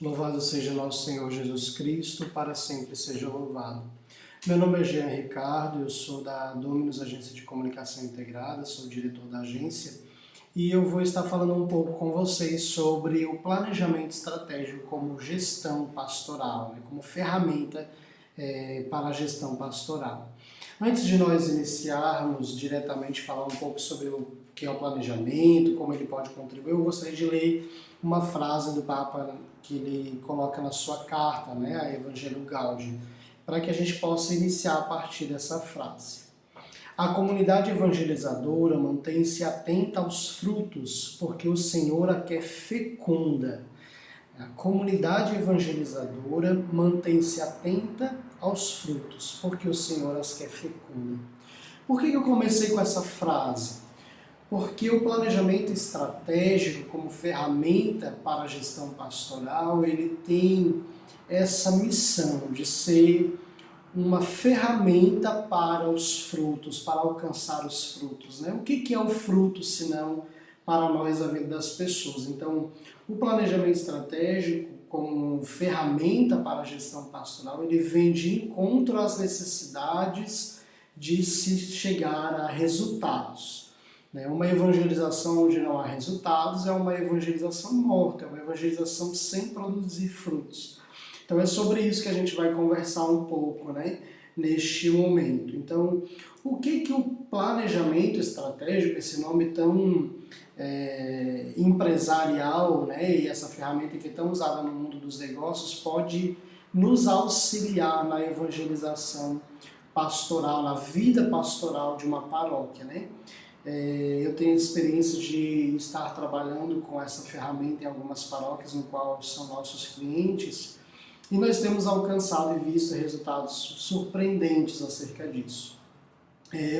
Louvado seja nosso Senhor Jesus Cristo, para sempre seja louvado. Meu nome é Jean Ricardo, eu sou da Dominus Agência de Comunicação Integrada, sou o diretor da agência e eu vou estar falando um pouco com vocês sobre o planejamento estratégico como gestão pastoral, como ferramenta para a gestão pastoral. Antes de nós iniciarmos diretamente falar um pouco sobre o que é o planejamento, como ele pode contribuir, eu gostaria de ler uma frase do Papa que ele coloca na sua carta, a Evangelho Gaudium, para que a gente possa iniciar a partir dessa frase. A comunidade evangelizadora mantém-se atenta aos frutos, porque o Senhor a quer fecunda. A comunidade evangelizadora mantém-se atenta aos frutos, porque o Senhor as quer fecunda. Por que eu comecei com essa frase? Porque o planejamento estratégico como ferramenta para a gestão pastoral, ele tem essa missão de ser uma ferramenta para os frutos, para alcançar os frutos. O que é o fruto, senão para nós a vida das pessoas? Então, o planejamento estratégico como ferramenta para a gestão pastoral, ele vem de encontro às necessidades de se chegar a resultados. Uma evangelização onde não há resultados é uma evangelização morta, é uma evangelização sem produzir frutos. Então é sobre isso que a gente vai conversar um pouco, neste momento. Então, o que o planejamento estratégico, esse nome tão empresarial, e essa ferramenta que é tão usada no mundo dos negócios, pode nos auxiliar na evangelização pastoral, na vida pastoral de uma paróquia, Eu tenho experiência de estar trabalhando com essa ferramenta em algumas paróquias, no qual são nossos clientes, e nós temos alcançado e visto resultados surpreendentes acerca disso.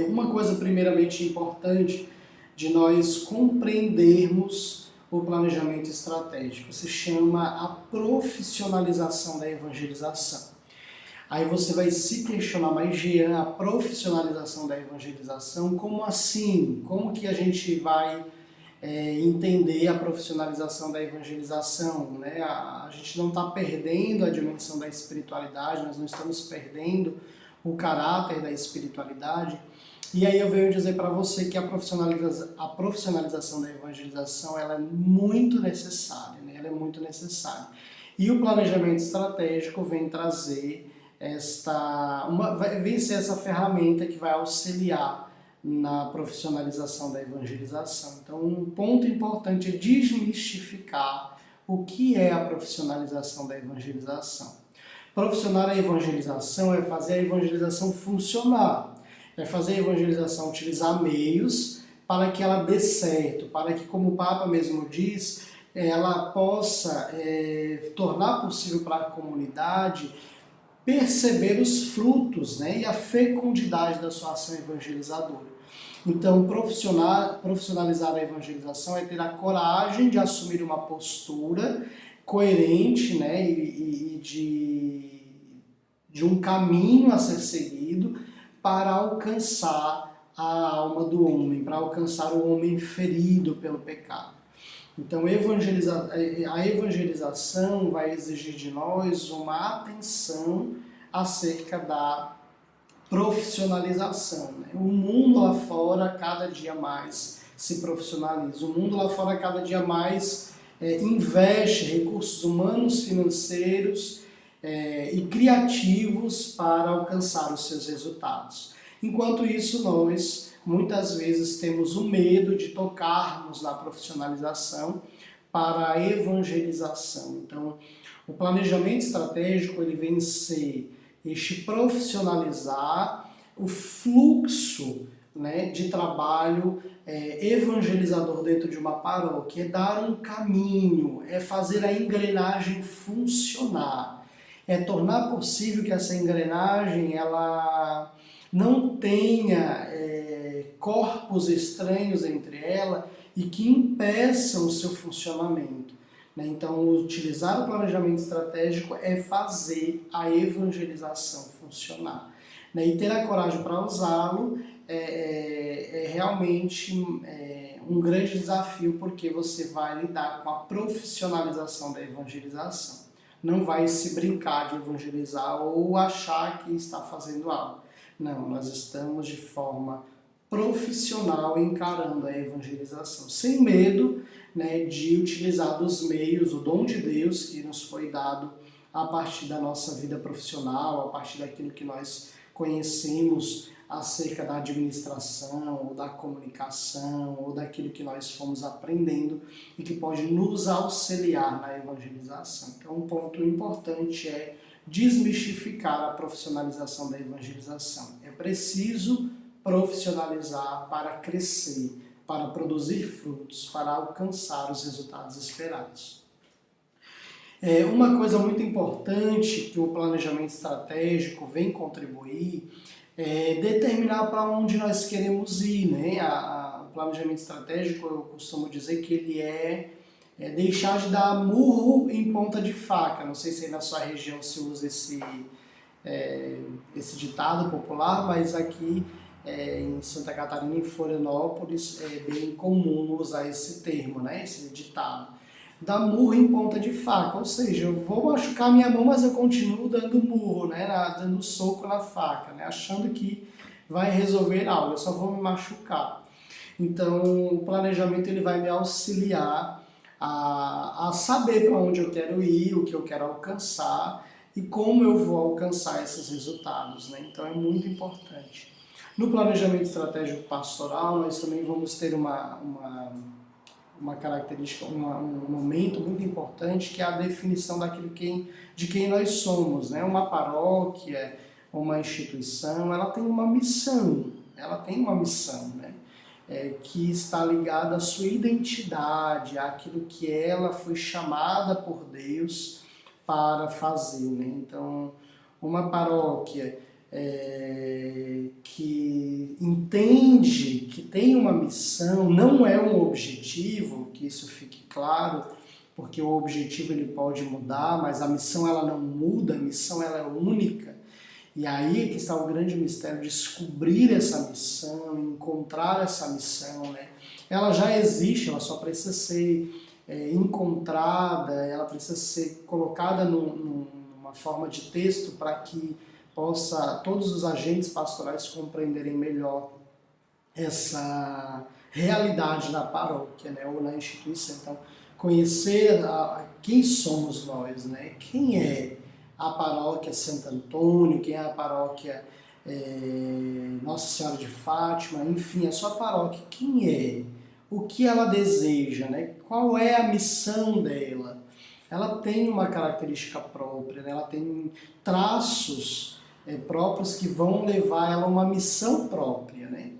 Uma coisa primeiramente importante de nós compreendermos o planejamento estratégico se chama a profissionalização da evangelização. Aí você vai se questionar, mas Jean, a profissionalização da evangelização, como assim? Como que a gente vai entender a profissionalização da evangelização? A gente não está perdendo a dimensão da espiritualidade, nós não estamos perdendo o caráter da espiritualidade. E aí eu venho dizer para você que a profissionalização da evangelização ela é muito necessária, ela é muito necessária. E o planejamento estratégico vem trazer vem ser essa ferramenta que vai auxiliar na profissionalização da evangelização. Então, um ponto importante é desmistificar o que é a profissionalização da evangelização. Profissionalizar a evangelização é fazer a evangelização funcionar, é fazer a evangelização utilizar meios para que ela dê certo, para que, como o Papa mesmo diz, ela possa tornar possível para a comunidade perceber os frutos e a fecundidade da sua ação evangelizadora. Então, profissionalizar a evangelização é ter a coragem de assumir uma postura coerente e de um caminho a ser seguido para alcançar a alma do homem, para alcançar o homem ferido pelo pecado. Então, a evangelização vai exigir de nós uma atenção acerca da profissionalização. O mundo lá fora cada dia mais se profissionaliza. O mundo lá fora cada dia mais investe recursos humanos, financeiros e criativos para alcançar os seus resultados. Enquanto isso, nós muitas vezes temos o medo de tocarmos na profissionalização para a evangelização. Então, o planejamento estratégico ele vem ser este profissionalizar o fluxo de trabalho evangelizador dentro de uma paróquia, é dar um caminho, é fazer a engrenagem funcionar, é tornar possível que essa engrenagem ela não tenha corpos estranhos entre ela e que impeçam o seu funcionamento. Então, utilizar o planejamento estratégico é fazer a evangelização funcionar. E ter a coragem para usá-lo é realmente um grande desafio, porque você vai lidar com a profissionalização da evangelização. não vai se brincar de evangelizar ou achar que está fazendo algo. Não, nós estamos de forma profissional encarando a evangelização, sem medo, né, de utilizar dos meios, o dom de Deus que nos foi dado a partir da nossa vida profissional, a partir daquilo que nós conhecemos acerca da administração, ou da comunicação, ou daquilo que nós fomos aprendendo e que pode nos auxiliar na evangelização. Então, um ponto importante é desmistificar a profissionalização da evangelização. É preciso profissionalizar para crescer, para produzir frutos, para alcançar os resultados esperados. Uma coisa muito importante que o planejamento estratégico vem contribuir é determinar para onde nós queremos ir, né? O planejamento estratégico, eu costumo dizer que ele é deixar de dar murro em ponta de faca. Não sei se aí na sua região se usa esse ditado popular, mas aqui em Santa Catarina, em Florianópolis, é bem comum usar esse termo, né? Esse ditado. Dar murro em ponta de faca, ou seja, eu vou machucar minha mão, mas eu continuo dando murro, né? Dando soco na faca, né? Achando que vai resolver algo, eu só vou me machucar. Então, o planejamento ele vai me auxiliar a saber para onde eu quero ir, o que eu quero alcançar e como eu vou alcançar esses resultados, né? Então, é muito importante. No planejamento estratégico pastoral, nós também vamos ter uma característica, um momento muito importante, que é a definição de quem nós somos, né? Uma paróquia, uma instituição, ela tem uma missão, né? Que está ligada à sua identidade, àquilo que ela foi chamada por Deus para fazer, né? Então, uma paróquia que entende que tem uma missão, não é um objetivo, que isso fique claro, porque o objetivo ele pode mudar, mas a missão ela não muda, a missão ela é única. E aí é que está o grande mistério, descobrir essa missão, encontrar essa missão, né? Ela já existe, ela só precisa ser encontrada, ela precisa ser colocada numa forma de texto para que possa todos os agentes pastorais compreenderem melhor essa realidade na paróquia, né, ou na instituição. Então, conhecer quem somos nós, né? Quem é a paróquia Santo Antônio, quem é a paróquia Nossa Senhora de Fátima, enfim, a sua paróquia, quem é? O que ela deseja, né? Qual é a missão dela? Ela tem uma característica própria, né? Ela tem traços próprios que vão levar ela a uma missão própria, né?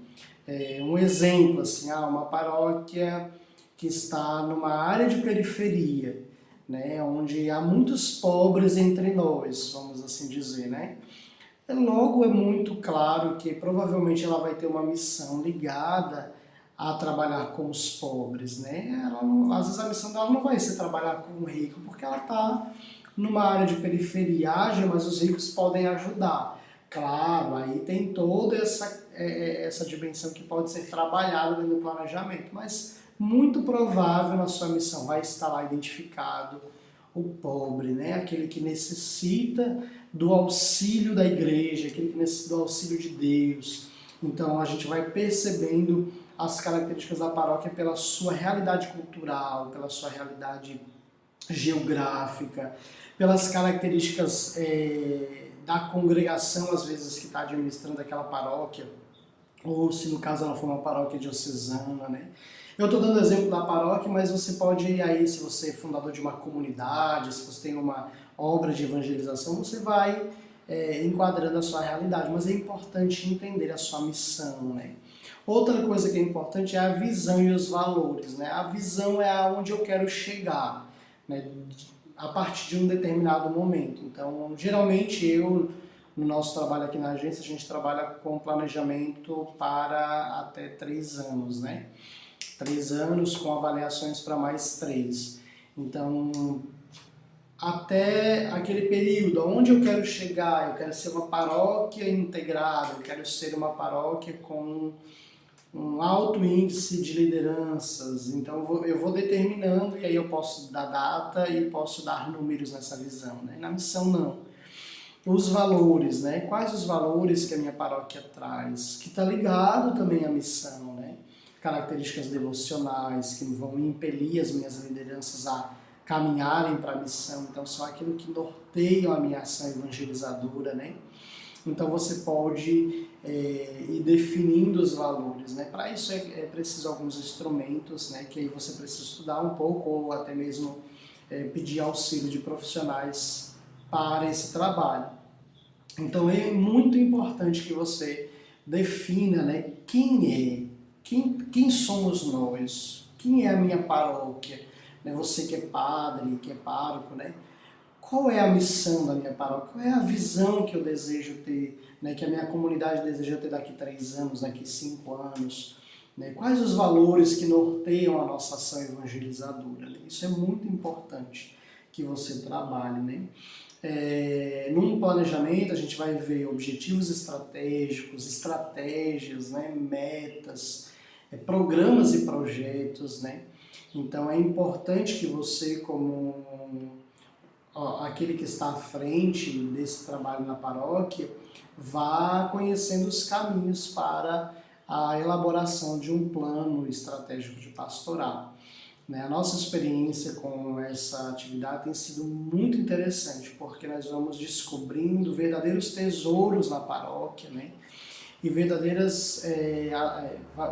Um exemplo, assim, uma paróquia que está numa área de periferia, né? Onde há muitos pobres entre nós, vamos assim dizer, né? Logo é muito claro que provavelmente ela vai ter uma missão ligada a trabalhar com os pobres, né? Às vezes a missão dela não vai ser trabalhar com o rico, porque ela está numa área de periferia, mas os ricos podem ajudar. Claro, aí tem toda essa dimensão que pode ser trabalhada dentro do planejamento, mas muito provável na sua missão vai estar lá identificado o pobre, né? Aquele que necessita do auxílio da igreja, aquele que necessita do auxílio de Deus. Então a gente vai percebendo as características da paróquia pela sua realidade cultural, pela sua realidade geográfica, pelas características da congregação, às vezes, que está administrando aquela paróquia, ou se no caso ela for uma paróquia diocesana, né? Eu estou dando exemplo da paróquia, mas você pode ir aí, se você é fundador de uma comunidade, se você tem uma obra de evangelização, você vai enquadrando a sua realidade, mas é importante entender a sua missão, né? Outra coisa que é importante é a visão e os valores, né? A visão é aonde eu quero chegar, né? A partir de um determinado momento. Então, geralmente no nosso trabalho aqui na agência, a gente trabalha com planejamento para até 3 anos, né? 3 anos com avaliações para mais 3. Então, até aquele período, aonde eu quero chegar, eu quero ser uma paróquia integrada, eu quero ser uma paróquia com um alto índice de lideranças. Então eu vou determinando e aí eu posso dar data e posso dar números nessa visão, né? Na missão não. Os valores, né? Quais os valores que a minha paróquia traz? Que está ligado também à missão, né? Características devocionais que vão impelir as minhas lideranças a caminharem para a missão. Então são aquilo que norteiam a minha ação evangelizadora, né? Então você pode ir definindo os valores, né? Para isso é preciso alguns instrumentos, né? Que aí você precisa estudar um pouco ou até mesmo pedir auxílio de profissionais para esse trabalho. Então é muito importante que você defina, né? Quem somos nós? Quem é a minha paróquia? Né? Você que é padre, que é pároco, né? Qual é a missão da minha paróquia? Qual é a visão que eu desejo ter, né, que a minha comunidade deseja ter daqui 3 anos, daqui 5 anos? Né? Quais os valores que norteiam a nossa ação evangelizadora? Né? Isso é muito importante que você trabalhe. Né? Num planejamento a gente vai ver objetivos estratégicos, estratégias, né, metas, programas e projetos. Né? Então é importante que você, como aquele que está à frente desse trabalho na paróquia, vá conhecendo os caminhos para a elaboração de um plano estratégico de pastoral. A nossa experiência com essa atividade tem sido muito interessante, porque nós vamos descobrindo verdadeiros tesouros na paróquia, né? E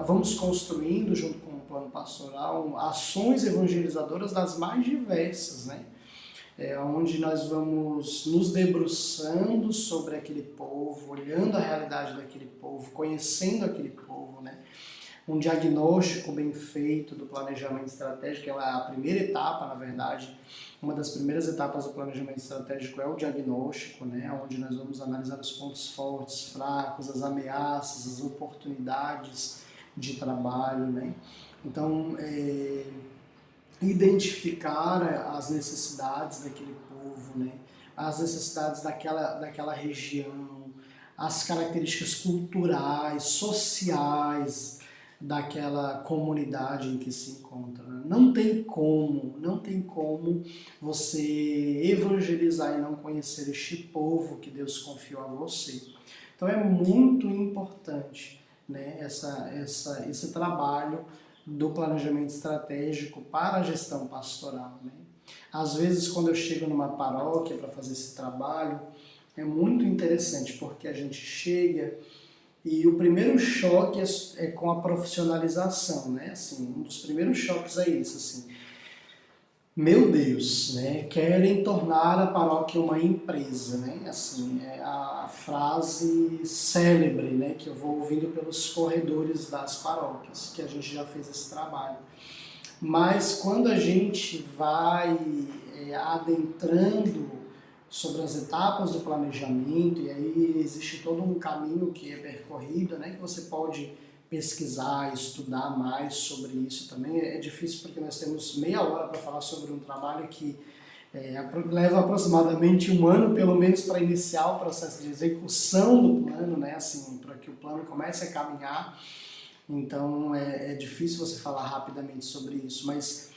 vamos construindo, junto com o plano pastoral, ações evangelizadoras das mais diversas, né? Onde nós vamos nos debruçando sobre aquele povo, olhando a realidade daquele povo, conhecendo aquele povo, né? Um diagnóstico bem feito do planejamento estratégico, é a primeira etapa, na verdade, uma das primeiras etapas do planejamento estratégico é o diagnóstico, né? Onde nós vamos analisar os pontos fortes, fracos, as ameaças, as oportunidades de trabalho, né? Então, identificar as necessidades daquele povo, né? As necessidades daquela região, as características culturais, sociais daquela comunidade em que se encontra. Não tem como você evangelizar e não conhecer este povo que Deus confiou a você. Então é muito importante, né, esse trabalho do planejamento estratégico para a gestão pastoral. Né? Às vezes, quando eu chego numa paróquia para fazer esse trabalho, é muito interessante, porque a gente chega e o primeiro choque é com a profissionalização, né? Assim, um dos primeiros choques é isso, assim. Meu Deus, né? Querem tornar a paróquia uma empresa, né? Assim, é a frase célebre, né? Que eu vou ouvindo pelos corredores das paróquias, que a gente já fez esse trabalho. Mas quando a gente vai adentrando sobre as etapas do planejamento, e aí existe todo um caminho que é percorrido, né? Que você pode pesquisar, estudar mais sobre isso também. É difícil porque nós temos meia hora para falar sobre um trabalho que leva aproximadamente 1 ano, pelo menos, para iniciar o processo de execução do plano, né? Assim, para que o plano comece a caminhar. Então é difícil você falar rapidamente sobre isso, mas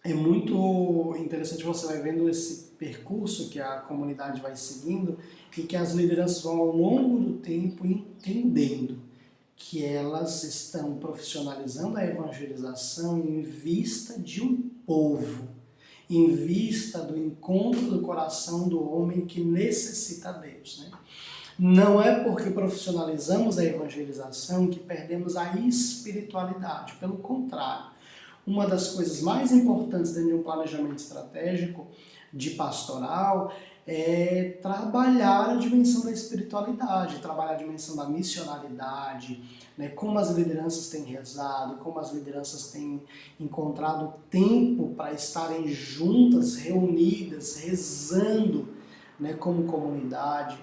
é muito interessante, você vai vendo esse percurso que a comunidade vai seguindo e que as lideranças vão ao longo do tempo entendendo que elas estão profissionalizando a evangelização em vista de um povo, em vista do encontro do coração do homem que necessita de Deus, né? Não é porque profissionalizamos a evangelização que perdemos a espiritualidade, pelo contrário. Uma das coisas mais importantes dentro de um planejamento estratégico de pastoral é trabalhar a dimensão da espiritualidade, trabalhar a dimensão da missionalidade, né? Como as lideranças têm rezado, como as lideranças têm encontrado tempo para estarem juntas, reunidas, rezando, né, como comunidade.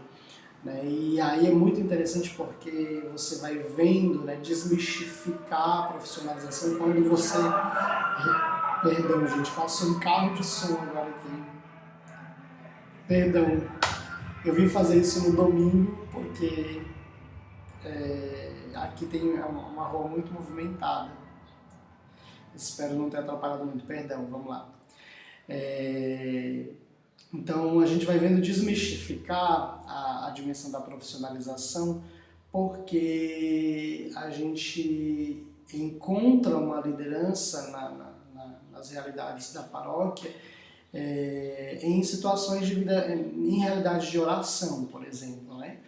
E aí é muito interessante porque você vai vendo, né, desmistificar a profissionalização quando você... Perdão, gente, passou um carro de som agora aqui. Perdão, eu vim fazer isso no domingo porque Aqui tem uma rua muito movimentada. Espero não ter atrapalhado muito, perdão, vamos lá. Então a gente vai vendo desmistificar a dimensão da profissionalização, porque a gente encontra uma liderança nas realidades da paróquia, em situações de vida, em realidade de oração, por exemplo, né?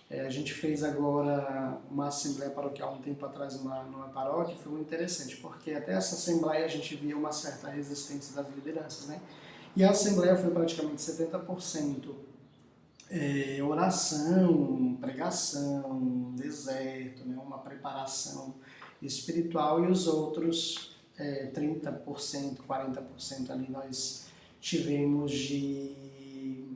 A gente fez agora uma assembleia paroquial um tempo atrás numa paróquia, foi muito interessante, porque até essa assembleia a gente via uma certa resistência das lideranças, né? E a assembleia foi praticamente 70% oração, pregação, deserto, né? Uma preparação espiritual, e os outros 30%, 40% ali nós tivemos de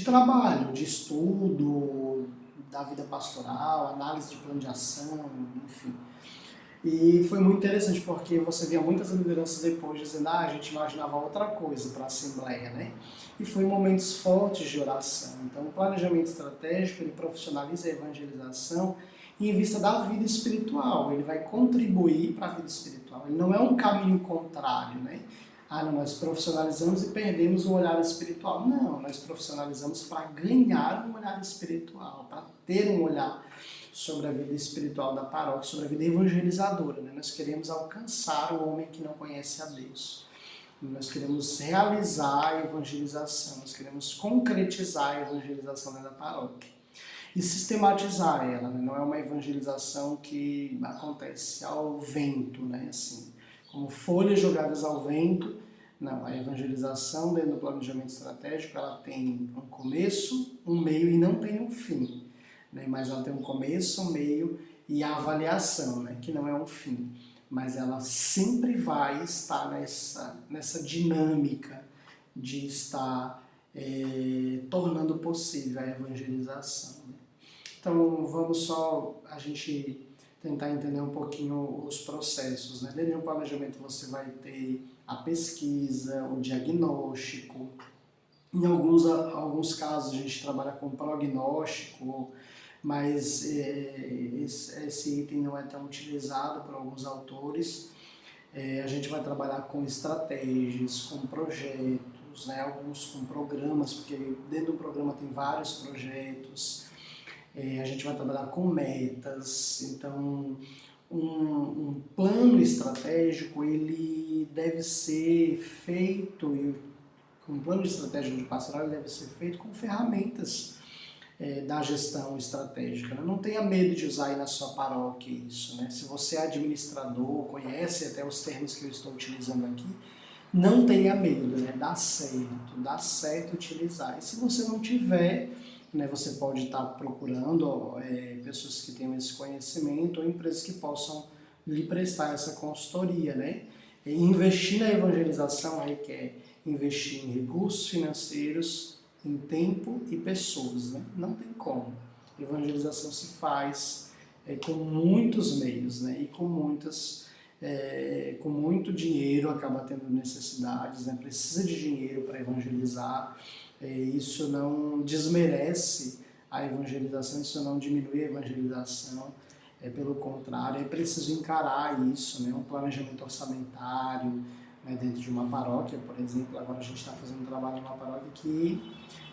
trabalho, de estudo, da vida pastoral, análise de plano de ação, enfim. E foi muito interessante porque você via muitas lideranças depois dizendo: a gente imaginava outra coisa para a Assembleia, né? E foi momentos fortes de oração. Então, o planejamento estratégico, ele profissionaliza a evangelização em vista da vida espiritual. Ele vai contribuir para a vida espiritual. Ele não é um caminho contrário, né? Não, nós profissionalizamos e perdemos o olhar espiritual. Não, nós profissionalizamos para ganhar um olhar espiritual, para ter um olhar sobre a vida espiritual da paróquia, sobre a vida evangelizadora, né? Nós queremos alcançar o homem que não conhece a Deus. Nós queremos realizar a evangelização, nós queremos concretizar a evangelização dentro da paróquia e sistematizar ela, né? Não é uma evangelização que acontece ao vento, né? Assim, como folhas jogadas ao vento. Não, a evangelização dentro do planejamento estratégico, ela tem um começo, um meio e não tem um fim, né? Mas ela tem um começo, um meio e a avaliação, né? Que não é um fim, mas ela sempre vai estar nessa dinâmica de estar tornando possível a evangelização, né? Então vamos só a gente tentar entender um pouquinho os processos, né? Dentro do planejamento você vai ter a pesquisa, o diagnóstico. Em alguns casos a gente trabalha com prognóstico, mas esse item não é tão utilizado por alguns autores. A gente vai trabalhar com estratégias, com projetos, né? Alguns com programas, porque dentro do programa tem vários projetos. A gente vai trabalhar com metas. Então, um plano estratégico, ele deve ser feito, um plano estratégico de pastoral deve ser feito com ferramentas da gestão estratégica, né? Não tenha medo de usar aí na sua paróquia isso, né? Se você é administrador, conhece até os termos que eu estou utilizando aqui, não tenha medo, né? Dá certo utilizar. E se você não tiver, né, você pode estar procurando pessoas que tenham esse conhecimento ou empresas que possam lhe prestar essa consultoria, né? E investir na evangelização requer investir em recursos financeiros, em tempo e pessoas, né? Não tem como. Evangelização se faz com muitos meios, né? E com muito dinheiro, acaba tendo necessidades, né? Precisa de dinheiro para evangelizar. Isso não desmerece a evangelização, isso não diminui a evangelização, pelo contrário, é preciso encarar isso, né? Um planejamento orçamentário, né? Dentro de uma paróquia, por exemplo. Agora a gente está fazendo um trabalho numa paróquia que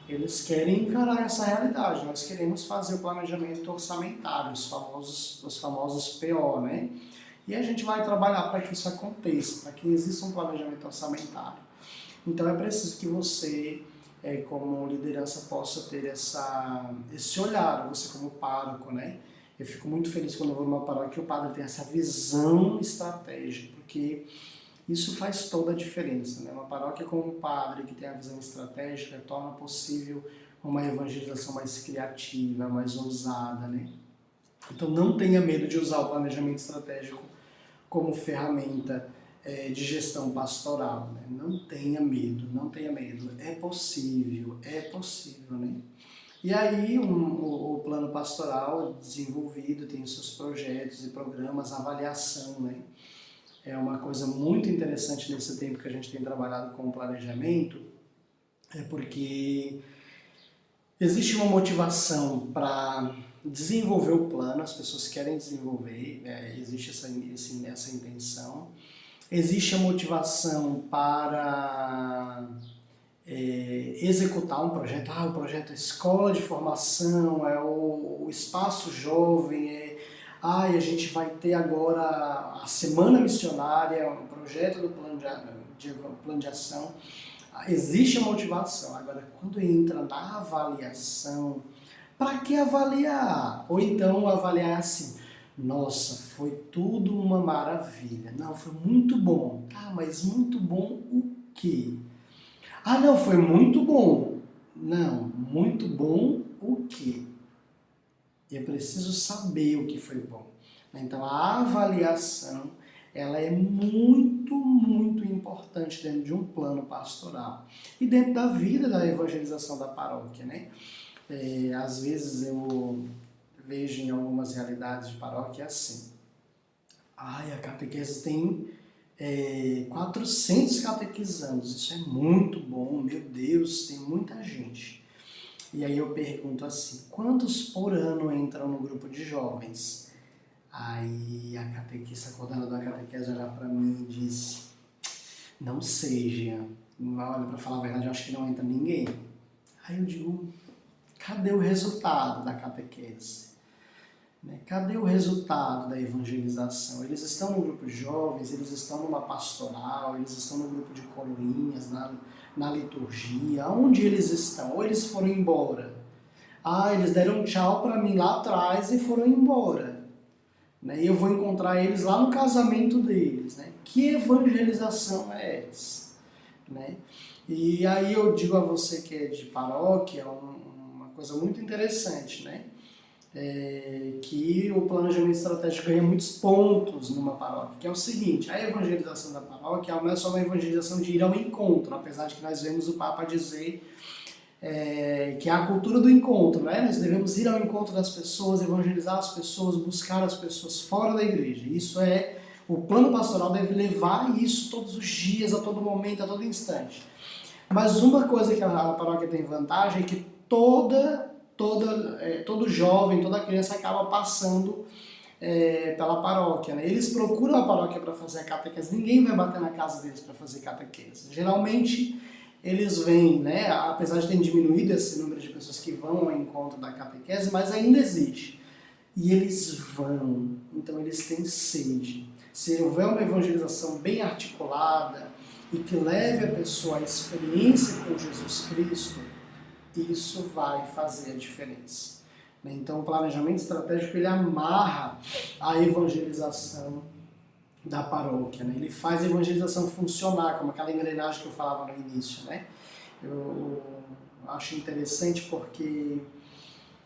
eles querem encarar essa realidade. Nós queremos fazer o planejamento orçamentário, os famosos PO, né? E a gente vai trabalhar para que isso aconteça, para que exista um planejamento orçamentário. Então é preciso que você, como liderança, possa ter esse olhar, você como pároco, né? Eu fico muito feliz quando eu vou numa paróquia e o padre tem essa visão estratégica, porque isso faz toda a diferença, né? Uma paróquia com um padre que tem a visão estratégica torna possível uma evangelização mais criativa, mais ousada, né? Então não tenha medo de usar o planejamento estratégico como ferramenta de gestão pastoral, né? Não tenha medo, não tenha medo. É possível, né? E aí o plano pastoral desenvolvido tem os seus projetos e programas, avaliação, né? É uma coisa muito interessante nesse tempo que a gente tem trabalhado com o planejamento, porque existe uma motivação para desenvolver o plano, as pessoas querem desenvolver, existe essa intenção. Existe a motivação para executar um projeto, o projeto é escola de formação, é o espaço jovem, a gente vai ter agora a semana missionária, um projeto do plano de ação. Existe a motivação. Agora, quando entra na avaliação, para que avaliar? Ou então avaliar assim, nossa, foi tudo uma maravilha. Não, foi muito bom. Tá, mas muito bom o quê? Não, foi muito bom. Não, muito bom o quê? Eu preciso saber o que foi bom. Então, a avaliação, ela é muito, muito importante dentro de um plano pastoral. E dentro da vida da evangelização da paróquia, né? Às vezes eu vejo em algumas realidades de paróquia assim. A catequese tem 400 catequizandos, isso é muito bom, meu Deus, tem muita gente. E aí eu pergunto assim, quantos por ano entram no grupo de jovens? Aí a catequista, a coordenadora da catequese, olha para mim e diz, não sei, Jean, olha, para falar a verdade, eu acho que não entra ninguém. Aí eu digo, cadê o resultado da catequese? Cadê o resultado da evangelização? Eles estão no grupo de jovens, eles estão numa pastoral, eles estão no grupo de coroinhas, na liturgia. Onde eles estão? Ou eles foram embora? Eles deram tchau para mim lá atrás e foram embora. E eu vou encontrar eles lá no casamento deles. Que evangelização é essa? E aí eu digo a você que é de paróquia, uma coisa muito interessante, que o planejamento estratégico ganha muitos pontos numa paróquia, que é o seguinte, a evangelização da paróquia não é só uma evangelização de ir ao encontro, apesar de que nós vemos o Papa dizer que é a cultura do encontro, nós devemos ir ao encontro das pessoas, evangelizar as pessoas, buscar as pessoas fora da igreja. Isso o plano pastoral deve levar isso todos os dias, a todo momento, a todo instante. Mas uma coisa que a paróquia tem vantagem é que todo jovem, toda criança acaba passando pela paróquia. Eles procuram a paróquia para fazer a catequese, ninguém vai bater na casa deles para fazer catequese. Geralmente eles vêm, apesar de ter diminuído esse número de pessoas que vão ao encontro da catequese, mas ainda existe. E eles vão, então eles têm sede. Se houver uma evangelização bem articulada e que leve a pessoa à experiência com Jesus Cristo, isso vai fazer a diferença. Então o planejamento estratégico ele amarra a evangelização da paróquia, ele faz a evangelização funcionar, como aquela engrenagem que eu falava no início. Eu acho interessante porque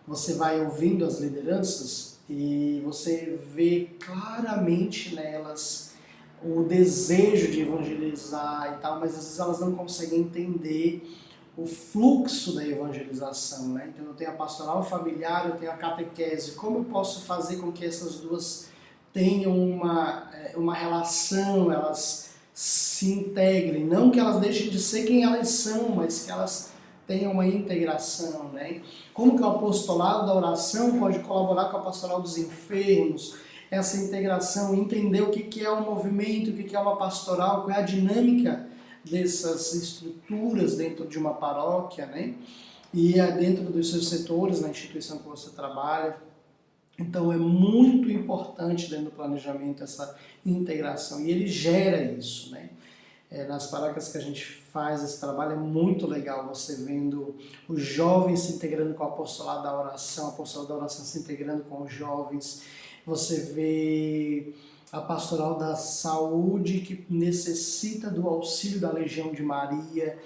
você vai ouvindo as lideranças e você vê claramente nelas o desejo de evangelizar e tal, mas às vezes elas não conseguem entender o fluxo da evangelização. Então eu tenho a pastoral familiar, eu tenho a catequese. Como eu posso fazer com que essas duas tenham uma relação, elas se integrem, não que elas deixem de ser quem elas são, mas que elas tenham uma integração. Como que o apostolado da oração pode colaborar com a pastoral dos enfermos, essa integração, entender o que é um movimento, o que é uma pastoral, qual é a dinâmica dessas estruturas dentro de uma paróquia, e dentro dos seus setores, na instituição que você trabalha. Então é muito importante dentro do planejamento essa integração, e ele gera isso. Nas paróquias que a gente faz esse trabalho é muito legal, você vendo os jovens se integrando com o apostolado da oração, o apostolado da oração se integrando com os jovens, você vê a pastoral da saúde que necessita do auxílio da Legião de Maria,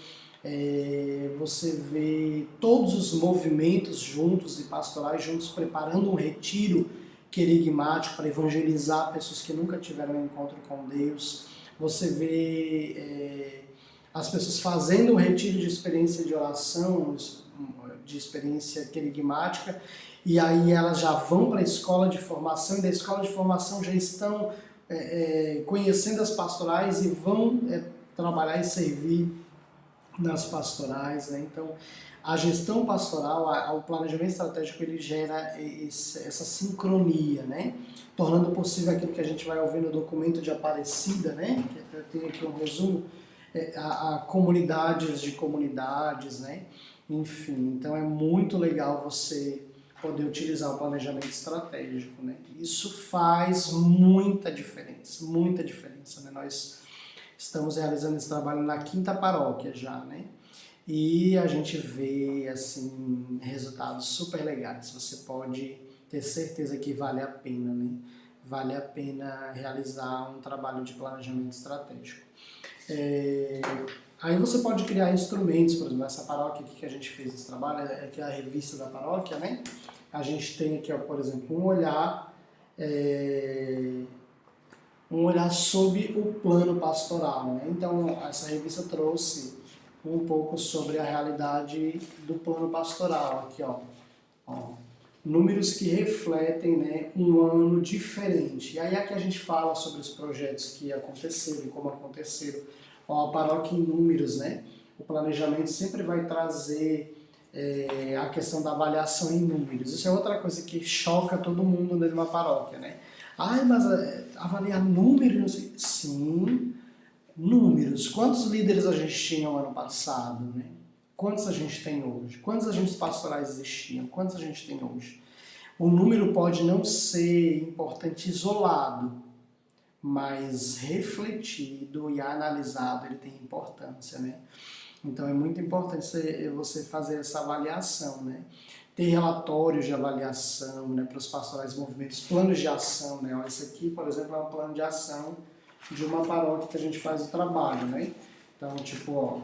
você vê todos os movimentos juntos e pastorais juntos preparando um retiro querigmático para evangelizar pessoas que nunca tiveram um encontro com Deus. Você vê as pessoas fazendo o retiro de experiência de oração, de experiência querigmática, e aí elas já vão para a escola de formação, e da escola de formação já estão conhecendo as pastorais e vão trabalhar e servir nas pastorais. Então, A gestão pastoral, o planejamento estratégico, ele gera essa sincronia, né? Tornando possível aquilo que a gente vai ouvir no documento de Aparecida, né? Que eu tenho aqui um resumo, a comunidades de comunidades, né? Enfim, então é muito legal você poder utilizar o planejamento estratégico, né? Isso faz muita diferença, né? Nós estamos realizando esse trabalho na 5ª paróquia já, né? E a gente vê, assim, resultados super legais. Você pode ter certeza que vale a pena, né? Vale a pena realizar um trabalho de planejamento estratégico. Aí você pode criar instrumentos, por exemplo, essa paróquia aqui que a gente fez esse trabalho, que é a revista da paróquia, né? A gente tem aqui, ó, por exemplo, um olhar sobre o plano pastoral, né? Então, essa revista trouxe um pouco sobre a realidade do plano pastoral, aqui, ó. Números que refletem, né, um ano diferente. E aí aqui a gente fala sobre os projetos que aconteceram e como aconteceram. Ó, a paróquia em números, né? O planejamento sempre vai trazer a questão da avaliação em números. Isso é outra coisa que choca todo mundo dentro de uma paróquia, né? Ai, mas avaliar números? Sim, números. Quantos líderes a gente tinha no ano passado, né? Quantos a gente tem hoje? Quantos agentes pastorais existiam? Quantos a gente tem hoje? O número pode não ser importante isolado, mas refletido e analisado ele tem importância, né? Então é muito importante você fazer essa avaliação, né? Ter relatórios de avaliação, né, para os pastorais movimentos, planos de ação, né? Esse aqui, por exemplo, é um plano de ação de uma paróquia que a gente faz o trabalho, né? Então, tipo, ó,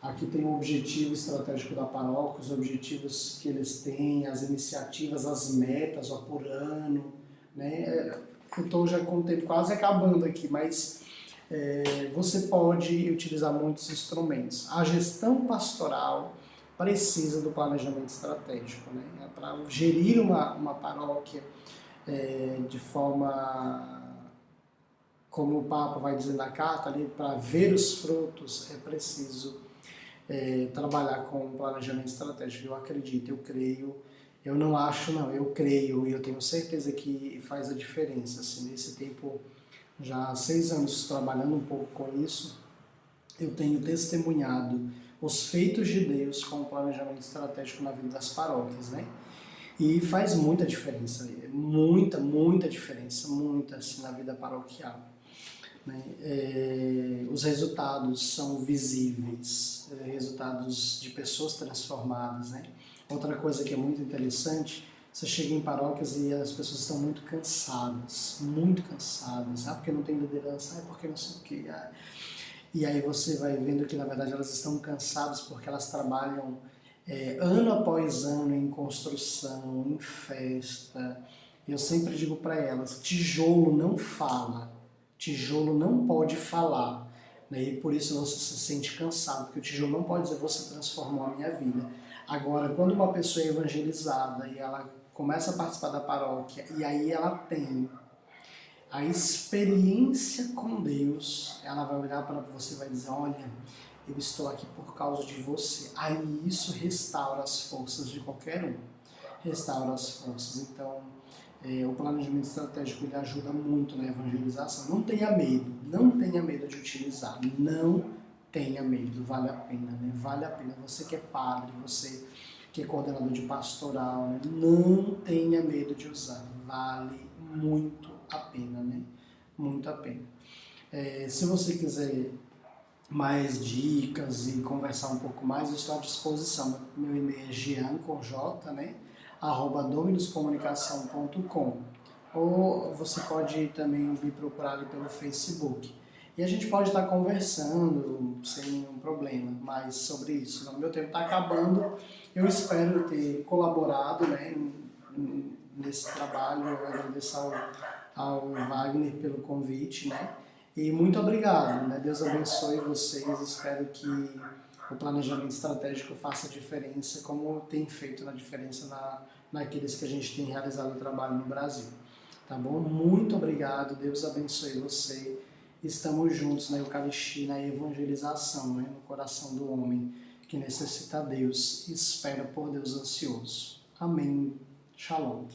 aqui tem o objetivo estratégico da paróquia, os objetivos que eles têm, as iniciativas, as metas, ó, por ano, né? Eu estou já com o tempo quase acabando aqui, mas você pode utilizar muitos instrumentos. A gestão pastoral precisa do planejamento estratégico, né? Para gerir uma paróquia de forma, como o Papa vai dizer na carta, ali, para ver os frutos, é preciso trabalhar com planejamento estratégico. Eu acredito, eu creio, eu não acho não, eu creio e eu tenho certeza que faz a diferença. Assim, nesse tempo, já há 6 anos trabalhando um pouco com isso, eu tenho testemunhado os feitos de Deus com o planejamento estratégico na vida das paróquias, né? E faz muita diferença, muita diferença, muita assim, na vida paroquial. Né? Os resultados são visíveis, resultados de pessoas transformadas, né? Outra coisa que é muito interessante, você chega em paróquias e as pessoas estão muito cansadas, porque não tem liderança, porque não sei o quê. E aí você vai vendo que na verdade elas estão cansadas porque elas trabalham ano após ano em construção, em festa. Eu sempre digo para elas, tijolo não fala, tijolo não pode falar, né? E por isso você se sente cansado, porque o tijolo não pode dizer você transformou a minha vida. Agora, quando uma pessoa é evangelizada e ela começa a participar da paróquia e aí ela tem a experiência com Deus, ela vai olhar para você e vai dizer, olha, eu estou aqui por causa de você. Aí isso restaura as forças de qualquer um, restaura as forças. Então, o planejamento estratégico ele ajuda muito na evangelização. Não tenha medo de utilizar, não tenha medo, vale a pena, né? Vale a pena. Você que é padre, você que é coordenador de pastoral, né? Não tenha medo de usar, vale muito a pena, né? Muito a pena. Se você quiser mais dicas e conversar um pouco mais, eu estou à disposição. Meu e-mail é jean, com J, né? @dominoscomunicação.com, ou você pode também me procurar ali pelo Facebook. E a gente pode estar conversando sem nenhum problema mais sobre isso. O meu tempo está acabando, eu espero ter colaborado, né, nesse trabalho. Eu agradeço ao Wagner pelo convite, né? E muito obrigado, né? Deus abençoe vocês, espero que o planejamento estratégico faça diferença, como tem feito na diferença naqueles que a gente tem realizado o trabalho no Brasil. Tá bom? Muito obrigado, Deus abençoe você. Estamos juntos na Eucaristia, na evangelização, né? No coração do homem. que necessita Deus e espera por Deus ansioso. Amém. Shalom.